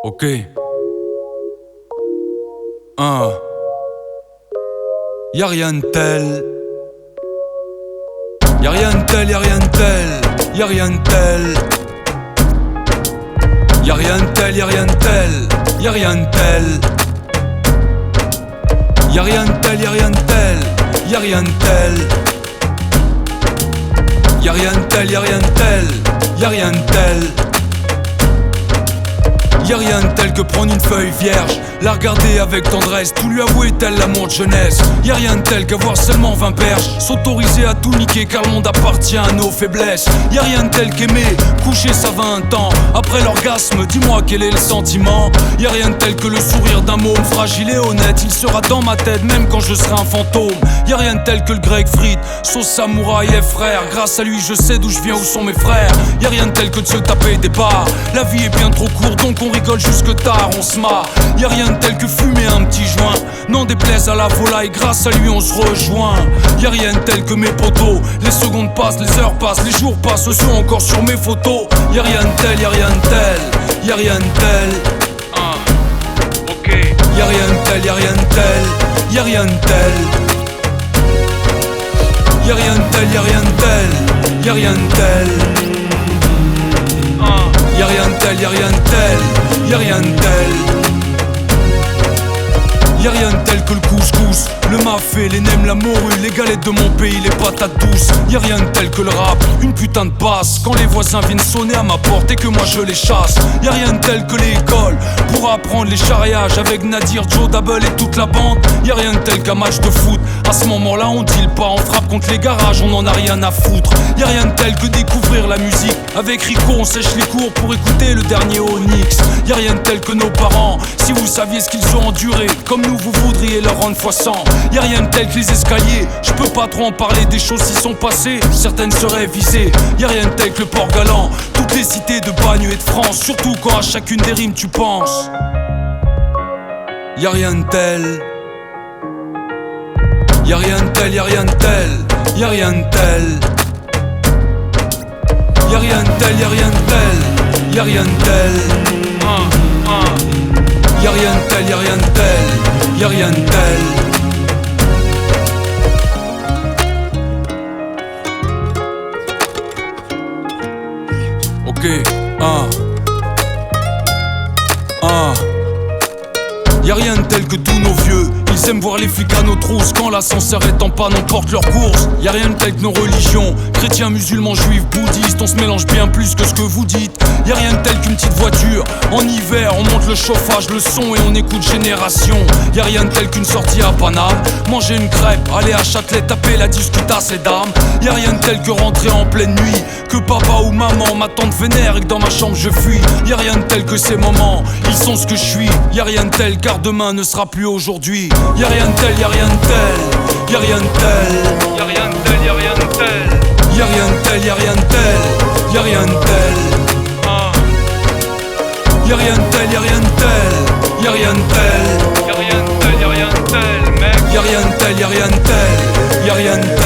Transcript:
Ok. Un. Y'a rien de tel. Y'a rien de tel, y'a rien de tel. Y'a rien de tel. Y'a rien de tel, y'a rien de tel. Y'a rien de tel. Y'a rien de tel, y'a rien de tel. Y'a rien de tel. Y'a rien de tel, y'a rien de tel. Y'a rien de tel. Y'a rien de tel que prendre une feuille vierge, la regarder avec tendresse, tout lui avouer tel l'amour de jeunesse. Y'a rien de tel qu'avoir seulement 20 perches, s'autoriser à tout niquer car le monde appartient à nos faiblesses. Y'a rien de tel qu'aimer, coucher ça 20 ans, après l'orgasme, dis-moi quel est le sentiment. Y'a rien de tel que le sourire d'un môme fragile et honnête, il sera dans ma tête même quand je serai un fantôme. Y'a rien de tel que le grec frite, sauce samouraï et frère, grâce à lui je sais d'où je viens, où sont mes frères. Y'a rien de tel que de se taper des bars, la vie est bien trop courte donc on rigole jusque tard, on se marre. Y'a rien de tel que fumer un petit joint, n'en déplaise à la volaille, grâce à lui on se rejoint. Y'a rien de tel que mes potos, les secondes passent, les heures passent, les jours passent, ce sont encore sur mes photos. Y'a rien de tel, y'a rien de tel, y'a rien de tel. Ok. Y'a rien de tel, y'a rien de tel, y'a rien de tel. Y'a rien de tel, y'a rien de tel, y'a rien de tel. Y'a rien de tel, y'a rien de tel, y'a rien de tel. Y'a rien de tel que le couscous, le mafé, les nems, la morue, les galettes de mon pays, les patates douces. Y'a rien de tel que le rap, une putain de basse, quand les voisins viennent sonner à ma porte et que moi je les chasse. Y'a rien de tel que l'école, pour apprendre les charriages avec Nadir, Joe, Double et toute la bande. Y'a rien de tel qu'un match de foot, à ce moment-là on deal pas, on frappe contre les garages, on en a rien à foutre. Y'a rien de tel que découvrir la musique, avec Rico on sèche les cours pour écouter le dernier Onyx. Y'a rien de tel que nos parents, si vous saviez ce qu'ils ont enduré, comme nous vous voudriez leur rendre fois 100. Y'a rien de tel que les escaliers, je peux pas trop en parler des choses qui sont passées, certaines seraient visées. Y'a rien de tel que le port galant, toutes les cités de Bagne et de France, surtout quand à chacune des rimes tu penses. Y'a rien de tel. Y'a rien de tel, y'a rien de tel, y'a rien de tel. Y'a rien de tel, y'a rien de tel, y'a rien de tel. Y'a rien de tel, y'a rien de tel, y'a rien de tel. Ok, Y'a rien de tel que tous nos vieux, ils aiment voir les flics à nos trousses quand l'ascenseur est en panne, on porte leur course. Y'a rien de tel que nos religions, chrétiens, musulmans, juifs, bouddhistes, on se mélange bien plus que ce que vous dites. Y'a rien de tel qu'une petite voiture, en hiver on monte le chauffage, le son et on écoute Génération. Y'a rien de tel qu'une sortie à Paname, manger une crêpe, aller à Châtelet, taper la discute à ses dames. Y'a rien de tel que rentrer en pleine nuit, que papa ou maman m'attendent vénère et que dans ma chambre je fuis. Y'a rien de tel que ces moments, ils sont ce que je suis. Y'a rien de tel car demain ne sera plus aujourd'hui. Y'a rien de tel, y'a rien de tel, y'a rien de tel. Y'a rien de tel, y'a rien de tel. Y'a rien de tel, y'a rien de tel, y'a rien de tel. Y'a rien de tel, y'a rien de tel, y'a rien de tel. Y'a rien de tel, y'a rien de tel, mec. Y'a rien de tel, y'a rien de tel, y'a rien de tel.